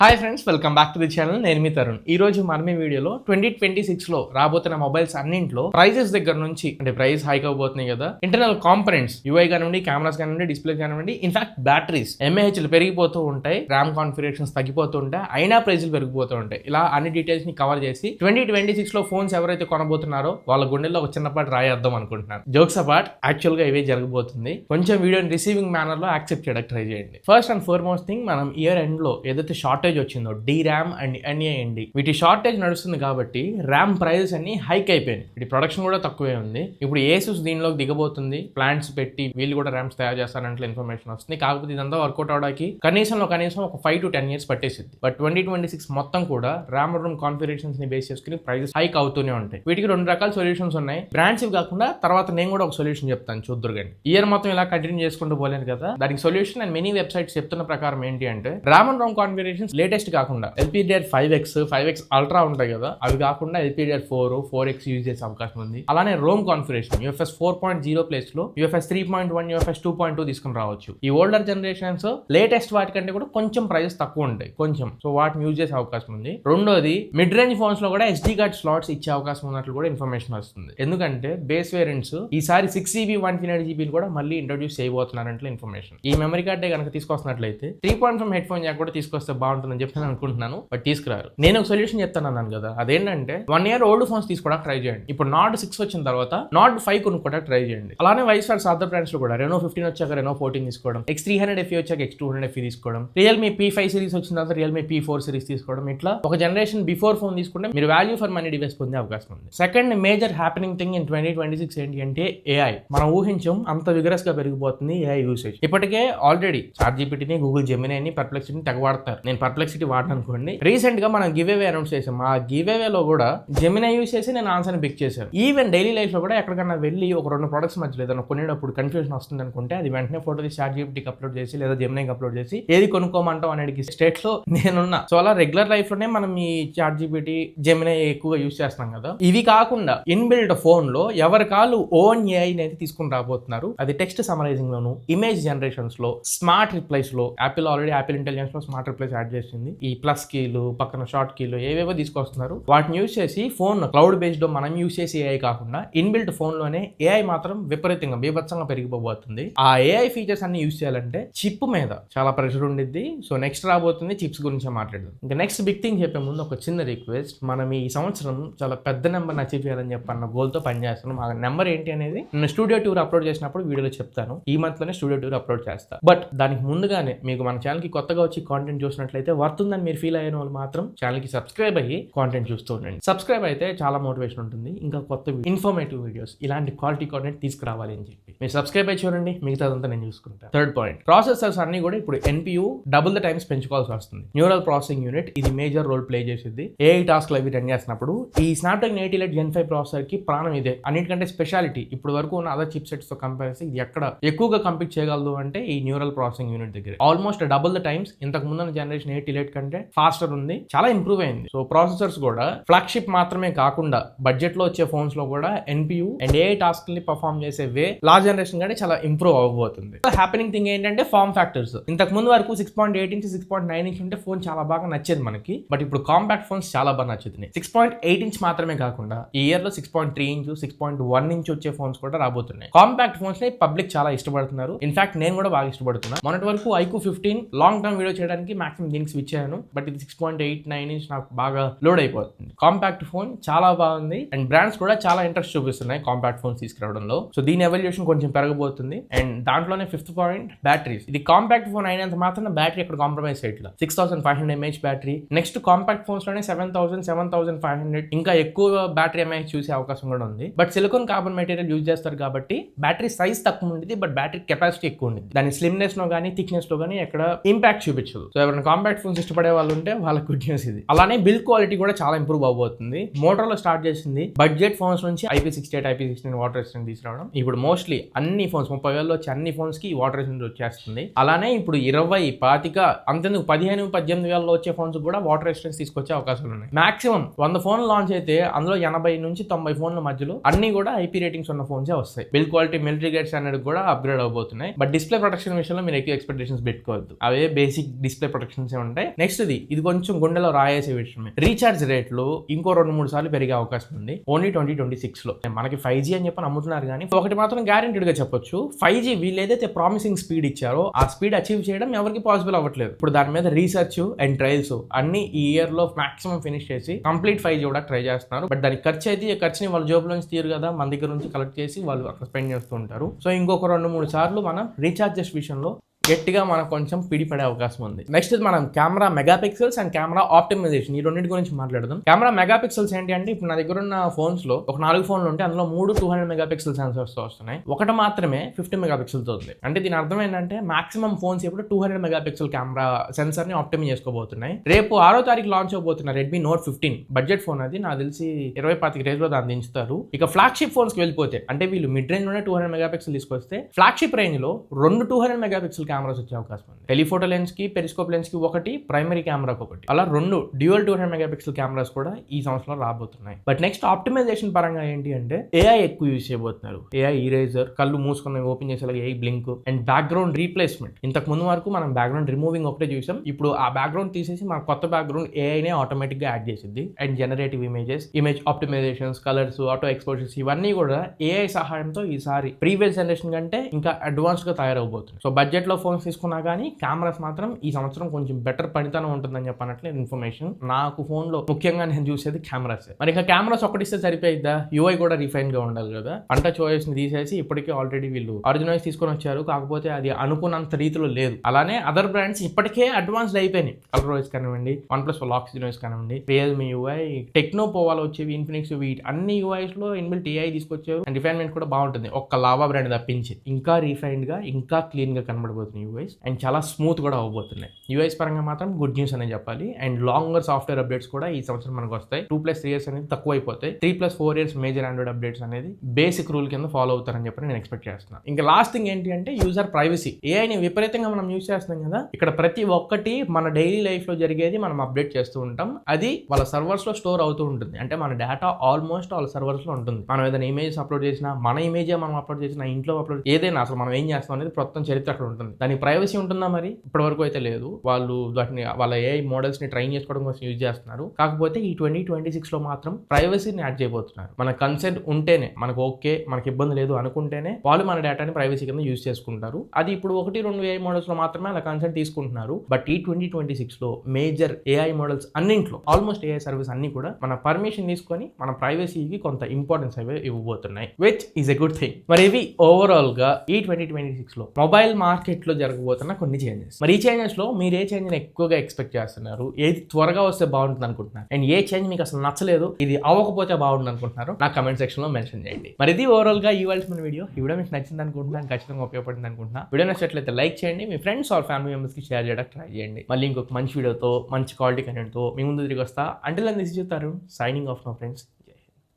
Hi friends, welcome back to the channel. నేను మీ తరుణ్. ఈ రోజు మనం ఈ వీడియోలో 2026 లో రాబోతున్న మొబైల్స్ అన్నింటిలో ప్రైజెస్ దగ్గర నుంచి అంటే ప్రైస్ హైక్ అవబోతున్నాయి కదా, ఇంటర్నల్ కాంపనెంట్స్ యూఐ కానివ్వండి, కెమెరాస్ కానివ్వండి, డిస్ప్లే కానివ్వండి, ఇన్ఫాక్ట్ బ్యాటరీస్ ఎంఏహెచ్లు పెరిగిపోతూ ఉంటాయి, ర్యామ్ కాన్ఫిగరేషన్స్ తగ్గిపోతూ ఉంటాయి, అయినా ప్రైజులు పెరిగిపోతూ ఉంటాయి. ఇలా అన్ని డీటెయిల్స్ ని కవర్ చేసి 2026 లో ఫోన్స్ ఎవరైతే కొనబోతున్నారో వాళ్ళ గుండెల్లో ఒక చిన్నపాటి రాయేద్దాం అనుకుంటున్నాను. జోక్స్ అపార్ట్, యాక్చువల్ గా ఇవే జరగబోతుంది. కొంచెం వీడియోని రిసీవింగ్ మేనర్ లో యాక్సెప్ట్ చేయడానికి ట్రై చేయండి. ఫస్ట్ అండ్ ఫార్మోస్ట్ థింగ్, మనం ఇయర్ ఎండ్ లో ఏదైతే షార్టేజ్ వచ్చిందో DRAM అండ్ NAND, వీటి షార్టేజ్ నడుస్తుంది కాబట్టి ర్యామ్ ప్రైజెస్ అన్ని హైక్ అయిపోయింది. వీటి ప్రొడక్షన్ కూడా తక్కువే ఉంది. ఇప్పుడు ఏసూస్ దీనిలోకి దిగబోతుంది, ప్లాంట్స్ పెట్టి వీళ్ళు కూడా ర్యామ్స్ తయారు చేస్తారంటే ఇన్ఫర్మేషన్ వస్తుంది. కాకపోతే ఇదంతా వర్కౌట్ అవడానికి కనీసం ఒక 5 to 10 years పట్టేసింది. బట్ 2026 మొత్తం కూడా ర్యామ్ రూమ్ కాన్ఫిగరేషన్స్ ని బేస్ చేసుకుని ప్రైజెస్ హైక్ అవుతూనే ఉంటాయి. వీటికి 2 రకాల సొల్యూషన్స్ ఉన్నాయి. బ్రాండ్స్ ఇవి కాకుండా తర్వాత నేను కూడా ఒక సొల్యూషన్ చెప్తాను, చూద్దరు కానీ. ఇయర్ మొత్తం ఇలా కంటిన్యూ చేసుకుంటూ పోలేను కదా, దానికి సొల్యూషన్ అండ్ మెనీ వెబ్సైట్స్ చెప్తున్న ప్రకారం ఏంటి అంటే, RAM and Rome configurations latest కాకుండా LPDDR5X, 5X అల్ట్రా ఉంటాయి కదా, అవి కాకుండా LPDDR4, 4X యూజ్ చేసే అవకాశం ఉంది. అలానే రోమ్ కాన్ఫిగరేషన్ UFS 4.0 ప్లేస్ లో UFS 3.1, UFS 2.2 తీసుకుని రావచ్చు. ఈ ఓల్డర్ జనరేషన్స్ లేటెస్ట్ వాటి కంటే కూడా కొంచెం ప్రైజెస్ తక్కువ ఉంటాయి, కొంచెం. సో వాటిని యూజ్ చేసే అవకాశం ఉంది. రెండోది, మిడ్ రేంజ్ ఫోన్స్ లో కూడా SD కార్డ్ స్లాట్స్ ఇచ్చే అవకాశం ఉన్నట్లు కూడా ఇన్ఫర్మేషన్ వస్తుంది. ఎందుకంటే బేస్ వేరియంట్స్ ఈసారి 6GB 128GB కూడా మళ్ళీ ఇంట్రొడ్యూస్ చేయబోతున్నారంటే ఇన్ఫర్మేషన్. ఈ మెమరీ కార్డే కనుక తీసుకొస్తున్నట్లయితే 3.5 హెడ్ ఫోన్ జాక్ కూడా తీసుకొస్తే బాగుంటుందని చెప్పి నేను అనుకుంటున్నాను. బట్ తీసుకురారు. నేను ఒక సొల్యూషన్ చెప్తాను అన్నాను కదా, అదేంటంటే 1 year ఓల్డ్ ఫోన్స్ తీసుకోవడానికి ట్రై చేయండి. ఇప్పుడు Nord 6 వచ్చిన తర్వాత Nord 5 కొనుక్కోవడానికి ట్రై చేయండి. అలానే వైస్ వర్సా అదర్ బ్రాండ్స్ లో కూడా Reno 15 వచ్చాక Reno 14 తీసుకోవడం, X300 FE వచ్చాక X200 FE తీసుకోవడం, Realme P5 సిరీస్ వచ్చిన తర్వాత Realme P4 సిరీస్ తీసుకోవడం. ఇట్లా ఒక జనరేషన్ బిఫోర్ ఫోన్ తీసుకుంటే మీరు వాల్యూ ఫర్ మనీ డివైస్ పొందే అవకాశం ఉంది. Second major happening thing in 2026 ఏంటి అంటే AI. మనం ఊహించం అంత విగరస్ గా పెరిగిపోతుంది AI యూసేజ్. ఇప్పటికే ఆల్రెడీ ChatGPTని, Google Geminiని, Perplexityని తెగవాడతారు. నేను Perplexity వాడను అనుకోండి. రీసెంట్ గా మనం గివ్ అవే అనౌన్స్ చేసాం. ఆ గివ్ అవే లో కూడా జెమినీ యూస్ చేసి నేను ఆన్సర్ పిక్ చేశాను. ఈవెన్ డైలీ లైఫ్ లో కూడా ఎక్కడికన్నా వెళ్ళి ఒక 2 ప్రొడక్ట్స్ మధ్యలో ఏదైనా కొనేటప్పుడు కన్ఫ్యూజన్ వస్తుంది అనుకుంటే అది వెంటనే ఫోటో తీసి ChatGPTకి అప్లోడ్ చేసి లేదా జెమినీకి అప్లోడ్ చేసి ఏది కొనుక్కోమంటావు అనేది స్టేట్ లో నేనున్నా. సో అలా రెగ్యులర్ లైఫ్ లోనే మనం ఈ ChatGPT, జెమినీ ఎక్కువగా యూస్ చేస్తున్నాం కదా. ఇవి కాకుండా ఇన్బిల్ట్ ఫోన్ లో ఎవరి కాలు ఓన్ AI అయితే తీసుకుని రాబోతున్నారు. అది టెక్స్ట్ సమరైజింగ్ లోను, ఇమేజ్ జనరేషన్స్ లో, స్మార్ట్ రిప్లైస్ లో. ఆల్రెడీ యాపిల్ ఇంటెలిజెన్స్ లో స్మార్ట్ రిప్లైస్ యాడ్ చేసింది. ఈ ప్లస్ కీలు, పక్కన షార్ట్ కీలు ఏవేవో తీసుకొస్తున్నారు. వాటిని యూజ్ చేసి ఫోన్ క్లౌడ్ బేస్డ్ మనం యూజ్ చేసి AI కాకుండా ఇన్బిల్ట్ ఫోన్ లోనే AI మాత్రం విపరీతంగా బీభత్సంగా పెరిగిపోబోతుంది. ఆ AI ఫీచర్స్ అన్ని యూజ్ చేయాలంటే చిప్ మీద చాలా ప్రెషర్ ఉండిద్ది. సో నెక్స్ట్ రాబోతుంది చిప్స్ గురించి మాట్లాడదాం. ఇంకా నెక్స్ట్ బిగ్ థింగ్ చెప్పే ముందు ఒక చిన్న రిక్వెస్ట్. మనం ఈ సంవత్సరం చాలా పెద్ద నెంబర్ అచీవ్ చేయాలని చెప్పన్న గోల్ తో పనిచేస్తున్నాం. ఆ నెంబర్ ఏంటి అనేది నేను స్టూడియో టూర్ అప్లోడ్ చేసినప్పుడు వీడియోలో చెప్తాను. ఈ మంత్ లోనే స్టూడియో టూర్ అప్లోడ్ చేస్తా. బట్ దానికి ముందుగానే మీకు మన ఛానల్ కి కొత్తగా వచ్చి కాంటెంట్ చూసినట్లయితే వర్తుందని మీరు ఫీల్ అయిన వాళ్ళు మాత్రం ఛానల్ కి సబ్స్క్రైబ్ అయ్యి కాంటెంట్ చూస్తూ ఉండండి. సబ్స్క్రైబ్ అయితే చాలా మోటివేషన్ ఉంటుంది. ఇంకా కొత్త ఇన్ఫర్మేటివ్ వీడియోస్, ఇలాంటి క్వాలిటీ కాంటెంట్ తీసుకురావాలి అని చెప్పి మీరు సబ్స్క్రైబ్ అయ్యి చూడండి. మిగతాదంతా నేను చూసుకుంటాను. థర్డ్ పాయింట్, ప్రాసెసర్స్ అన్ని కూడా ఇప్పుడు NPU డబుల్ ద టైమ్స్ పెంచుకోవాల్సి వస్తుంది. న్యూరల్ ప్రాసెసింగ్ యూనిట్ ఇది మేజర్ రోల్ ప్లే చేసింది. AI టాస్క్లు అవి రన్ చేసినప్పుడు ఈ స్నాప్డ్రాగన్ 8 Gen 5 ప్రాసెసర్ కి ప్రాణం ఇదే. అన్నిటికంటే స్పెషాలిటీ ఇప్పుడు వరకు ఉన్న అదర్ చిప్ సెట్స్ తో కంపేర్ చేసి ఇది ఎక్కడ ఎక్కువగా కంపీట్ చేయగలదు అంటే ఈ న్యూరల్ ప్రాసెసింగ్ యూనిట్ దగ్గర. ఆల్మోస్ట్ డబుల్ ద టైమ్స్ ఇంతకు ముందున్న జనరేషన్ 8 కంటే ఫాస్టర్ ఉంది, చాలా ఇంప్రూవ్ అయింది. సో ప్రాసెసర్స్ కూడా ఫ్లాగ్షిప్ మాత్రమే కాకుండా బడ్జెట్ లో వచ్చే ఫోన్స్ లో కూడా NPU అండ్ AI టాస్క్ ని పర్ఫార్మ్ చేసే వే లాస్ట్ జనరేషన్ కంటే చాలా ఇంప్రూవ్ అవ్వబోతుంది. హ్యాపెనింగ్ థింగ్ ఏంటంటే ఫార్మ్ ఫ్యాక్టర్స్. ఇంతకు ముందు వరకు 6.8 ఇంచ్ 6.9 ఇంచ్ ఉంటే ఫోన్ చాలా బాగా నచ్చేది మనకి. బట్ ఇప్పుడు కాంపాక్ట్ ఫోన్స్ చాలా బాగా నచ్చుతున్నాయి. 6.8 ఇంచ్ మాత్రమే కాకుండా ఈ ఇయర్ లో 6.3 ఇంచ్, 6.1 ఇంచ్ వచ్చే ఫోన్స్ కూడా రాబోతున్నాయి. కాంపాక్ట్ ఫోన్స్ ని పబ్లిక్ చాలా ఇష్టపడుతున్నారు. ఇన్ఫాక్ట్ నేను కూడా బాగా ఇష్టపడుతున్నా. మొన్నటి వరకు iQOO 15 లాంగ్ టర్మ్ వీడియో చేయడానికి మాక్సిమం దీనికి స్విచ్ అయ్యాను. బట్ ఇది 6.8-9 ఇంచ్ నాకు బాగా లోడ్ అయిపోతుంది. కాంపాక్ట్ ఫోన్ చాలా బాగుంది అండ్ బ్రాండ్స్ కూడా చాలా ఇంట్రెస్ట్ చూపిస్తున్నాయి కాంపాక్ట్ ఫోన్స్ తీసుకురావడంలో. సో దీని ఎవల్యూషన్ కొంచెం పెరగబోతుంది. అండ్ దాంట్లోనే 5th పాయింట్, బ్యాటరీస్. ఇది కాంపాక్ట్ ఫోన్ అయినంత మాత్రం బ్యాటరీ ఎక్కడ కాంప్రమైజ్ చేయట్లా. 6500 mAh battery. Next compact phones లోనే 7000, 7500 ఇంకా ఎక్కువ బ్యాటరీ ఎంఏహెచ్ చూసే అవకాశం కూడా ఉంది. But silicon carbon material use చేస్తారు కాబట్టి బ్యాటరీ సైజ్ తక్కువ ఉంటుంది, బట్ బ్యాటరీ కెపాసిటీ ఎక్కువ ఉంటుంది. దాని స్లిమ్నెస్ లో కానీ థిక్నెస్ లో కానీ ఎక్కడ ఇంపాక్ట్ చూపించదు. సో ఎవరైనా కాంపాక్ట్ ఫోన్స్ ఇష్టపడే వాళ్ళు ఉంటే వాళ్ళకి గుడ్ న్యూస్ ఇది. అలానే బిల్డ్ క్వాలిటీ కూడా చాలా ఇంప్రూవ్ అవబోతుంది. మోటోలో స్టార్ట్ చేసింది బడ్జెట్ ఫోన్స్ నుంచి IP68, IP69 వాటర్ రెసిస్టెంట్ తీసుకురావడం. ఇప్పుడు మోస్ట్లీ అన్ని ఫోన్స్ 30,000 వచ్చి అన్ని ఫోన్స్ కి వాటర్ రెసిస్టెంట్ వచ్చేస్తుంది. అలానే ఇప్పుడు 20, 25 అంతెందుకు 15, 18,000 వచ్చే ఫోన్స్ కూడా వాటర్ రెసిస్టెన్స్ తీసుకొచ్చే అవకాశాలు ఉన్నాయి. మాక్సిమం 100 ఫోన్లు లాంచ్ అయితే అందులో 80 నుంచి 90 ఫోన్ల మధ్యలో అన్ని కూడా IP రేటింగ్స్ ఉన్న ఫోన్సే వస్తాయి. బిల్డ్ క్వాలిటీ, మిలిటరీ గేట్స్ అనేది కూడా అప్గ్రేడ్ అవబోతున్నాయి. బట్ డిస్ప్లే ప్రొటెక్షన్ విషయంలో మీరు ఎక్కువ ఎక్స్పెక్టేషన్స్ పెట్టుకోవద్దు. అవే బేసిక్ డిస్ప్లే ప్రొటెక్షన్స్ ఉంటాయి. నెక్స్ట్ ఇది కొంచెం గుండెలో రాయేసే విషయమే. రీఛార్జ్ రేట్లు ఇంకో 2-3 సార్లు పెరిగే అవకాశం ఉంది ఓన్లీ 2026 లో. మనకి 5G అని చెప్పి నమ్ముతున్నారు, కానీ ఒకటి మాత్రం గ్యారెంటెడ్ గా చెప్పొచ్చు, 5G వీళ్ళు ఏదైతే ప్రామిసింగ్ స్పీడ్ ఇచ్చారో ఆ స్పీడ్ అచీవ్ చేయడం ఎవరికి పాసిబుల్ అవ్వట్లేదు. ఇప్పుడు దాని మీద రీసెర్చ్ అండ్ ట్రయల్స్ అన్ని ఈ ఇయర్ లో మాక్సిమం ఫినిష్ చేసి కంప్లీట్ 5G కూడా ట్రై చేస్తున్నారు. బట్ దానికి ఖర్చు అయితే ఈ ఖర్చుని వాళ్ళ జోబులో నుంచి తీరు కదా, మన దగ్గర నుంచి కలెక్ట్ చేసి వాళ్ళు అక్కడ స్పెండ్ చేస్తూ ఉంటారు. సో ఇంకొక 2-3 సార్లు మనం రీఛార్జెస్ విషయంలో గట్టిగా మనకు కొంచెం పిడిపడే అవకాశం ఉంది. నెక్స్ట్ మనం camera megapixels and camera optimization ఈ రెండింటి గురించి మాట్లాడదాం. కెమెరా మెగాపిక్సెల్స్ ఏంటి అంటే, ఇప్పుడు నా దగ్గర ఉన్న ఫోన్స్ లో ఒక 4 ఫోన్లు ఉంటే అందులో 3 200 మెగాపిక్సెల్ సెన్సర్స్ తో వస్తున్నాయి, ఒకటి మాత్రమే 50 మెగాపిక్సెల్ తో ఉంది. అంటే దీని అర్థం ఏంటంటే మాక్సిమం ఫోన్స్ ఇప్పుడు 200 మెగాపిక్సెల్ కెమెరా సెన్సర్ ని ఆప్టిమైజ్ చేసుకోబోతున్నాయి. రేపు 6వ తారీఖు లాంచ్ అవబోతున్న రెడ్మీ నోట్ 15 బడ్జెట్ ఫోన్, అది నాకు తెలిసి 20-25 రేంజ్ లో దాన్ని దించుతారు. ఇక ఫ్లాగ్షిప్ ఫోన్స్ కి వెళ్ళిపోతే, అంటే వీళ్ళు మిడ్ రేంజ్ లోనే 200 మెగాపిక్సెల్ తీసుకొస్తే ఫ్లాగ్షిప్ రేంజ్ లో 2 200 మెగాపిక్సెల్ కెమెరాస్ వచ్చే అవకాశం ఉంది. టెలిఫోటో లెన్స్ కి, పెరిస్కోప్ లెన్స్ కి ఒకటి, ప్రైమరీ కెమెరాకి ఒకటి, అలా 2 డ్యూయల్ 200 మెగాపిక్సెల్ కెమెరాస్ కూడా ఈ సంవత్సరంలో రాబోతున్నాయి. బట్ నెక్స్ట్ ఆప్టిమైజేషన్ పరంగా ఏంటి అంటే, ఏఐ ఎక్కువ యూజ్ చేయబోతున్నారు. ఏఐ ఇరేజర్, కళ్ళు మూసుకుని ఓపెన్ చేసేలాగా AI blink and background replacement. ఇంతకు ముందు వరకు మనం బ్యాక్గ్రౌండ్ రిమూవింగ్ ఒకటే చూసాం, ఇప్పుడు ఆ బ్యాక్గ్రౌండ్ తీసేసి మన కొత్త బ్యాక్గ్రౌండ్ ఏఐనే ఆటోమేటిక్ గా యాడ్ చేసింది. And generative images, image optimisations, colours, auto exposures ఇవన్నీ కూడా ఏఐ సహాయంతో ఈసారి ప్రీవియస్ జనరేషన్ కంటే ఇంకా అడ్వాన్స్ గా తయారవబోతుంది. సో బడ్జెట్ లో ఫోన్స్ తీసుకున్నా కానీ కెమెరాస్ మాత్రం ఈ సంవత్సరం కొంచెం బెటర్ పనితనం ఉంటుందని చెప్పనట్లే ఇన్ఫర్మేషన్. నాకు ఫోన్ లో ముఖ్యంగా నేను చూసేది కెమెరాస్. మరి ఇంకా కెమెరాస్ ఒకటిస్తే సరిపోయిద్దా? యూఐ కూడా రిఫైన్ గా ఉండాలి కదా. పంట చాయిస్ ని తీసేసి ఇప్పటికే ఆల్రెడీ వీళ్ళు ఆరిజినల్స్ తీసుకొని వచ్చారు, కాకపోతే అది అనుకున్నంత రీతిలో లేదు. అలానే అదర్ బ్రాండ్స్ ఇప్పటికే అడ్వాన్స్డ్ అయిపోయినాయి. కలర్ వాయిస్ కానివ్వండి, OnePlus ఆక్సిజన్ కానివ్వండి, రియల్మీ యూఐ, టెక్నో పోవాలో వచ్చేవి, ఇన్ఫినిక్స్, వీటి అన్ని యూఐస్ లో ఇన్బిల్ట్ ఏఐ తీసుకొచ్చారు. అండ్ రిఫైన్మెంట్ కూడా బాగుంటుంది. ఒక్క లావా బ్రాండ్ తప్పించి ఇంకా రిఫైన్డ్ గా, ఇంకా క్లీన్ గా కనబడబోతుంది యూఐస్. అండ్ చాలా స్మూత్ కూడా అవ్వబోతున్నాయి. యూఐస్ పరంగా మాత్రం గుడ్ న్యూస్ అనే చెప్పాలి. అండ్ లాంగర్ సాఫ్ట్వేర్ అప్డేట్స్ కూడా ఈ సంవత్సరం మనకు వస్తాయి. 2+ ఇయర్స్ అనేది తక్కువ అయిపోతాయి. 3+4 ఇయర్స్ మేజర్ ఆండ్రాయిడ్ అప్డేట్స్ అనేది బేసిక్ రూల్ కింద ఫాలో అవుతారని చెప్పి నేను ఎక్స్పెక్ట్ చేస్తున్నాను. ఇంకా లాస్ట్ థింగ్ ఏంటి అంటే యూజర్ ప్రైవసీ. ఏఐని విపరీతంగా మనం యూజ్ చేస్తున్నాం కదా, ఇక్కడ ప్రతి ఒక్కటి మన డైలీ లైఫ్ లో జరిగేది మనం అప్డేట్ చేస్తూ ఉంటాం. అది వాళ్ళ సర్వర్స్ లో స్టోర్ అవుతూ ఉంటుంది. అంటే మన డేటా ఆల్మోస్ట్ వాళ్ళ సర్వర్స్ లో ఉంటుంది. మనం ఏదైనా ఇమేజ్ అప్లోడ్ చేసినా, మన ఇమేజే మనం అప్లోడ్ చేసినా, ఇంట్లో అప్లోడ్ ఏదైనా, అసలు మనం ఏం చేస్తాం అనేది మొత్తం చరిత్ర అక్కడ ఉంటుంది. దానికి ప్రైవసీ ఉంటుందా? మరి ఇప్పటి వరకు అయితే లేదు. వాళ్ళు వాటిని వాళ్ళ ఏఐ మోడల్స్ ని ట్రైన్ చేసుకోవడం కోసం యూజ్ చేస్తున్నారు. కాకపోతే ఈ 2026 లో మాత్రం ప్రైవసీని యాడ్ చేయబోతున్నారు. మన కన్సెంట్ ఉంటేనే, మనకు ఓకే, మనకి ఇబ్బంది లేదు అనుకుంటేనే వాళ్ళు మన డేటాని ప్రైవసీ కింద యూజ్ చేసుకుంటారు. అది ఇప్పుడు 1-2 ఏఐ మోడల్స్ లో మాత్రమే అలా కన్సెంట్ తీసుకుంటున్నారు. బట్ ఈ 2026 లో మేజర్ ఏఐ మోడల్స్ అన్నింట్లో, ఆల్మోస్ట్ ఏఐ సర్వీస్ అన్ని కూడా మన పర్మిషన్ తీసుకొని మన ప్రైవసీకి కొంత ఇంపార్టెన్స్ అవి ఇవ్వబోతున్నాయి, which is a good thing. మరి ఇవి ఓవరాల్ గా ఈ 2026 లో మొబైల్ మార్కెట్ లో జరగబోతున్న కొన్ని చేంజెస్. మరి ఈ చేంజెస్ లో మీరు ఏ చేంజ్ ఎక్కువగా ఎక్స్పెక్ట్ చేస్తున్నారు? ఏది త్వరగా వస్తే బాగుంటుంది అనుకుంటున్నారు? అండ్ ఏ చేంజ్ మీకు అసలు నచ్చలేదు, ఇది అవ్వకపోతే బాగుంటుంది అనుకుంటున్నారు? నా కమెంట్ సెక్షన్ లో మెన్షన్ చేయండి. మరి ఇది ఓవరాల్ గా ఇవాల్సిన వీడియో. ఈ వీడియో మీకు నచ్చింది అనుకుంటున్నాను, ఖచ్చితంగా ఉపయోగపడింది అనుకుంటున్నా. వీడియో నచ్చినట్లయితే లైక్ చేయండి, మీ ఫ్రెండ్స్ ఆర్ ఫ్యామిలీ మెంబర్స్ కి షేర్ చేయడానికి ట్రై చేయండి. మళ్ళీ ఇంకొక మంచి వీడియోతో, మంచి క్వాలిటీ కంటెంట్ తో మీ ముందు తిరిగి వస్తా. Until then this is your Tarun, signing off my friends.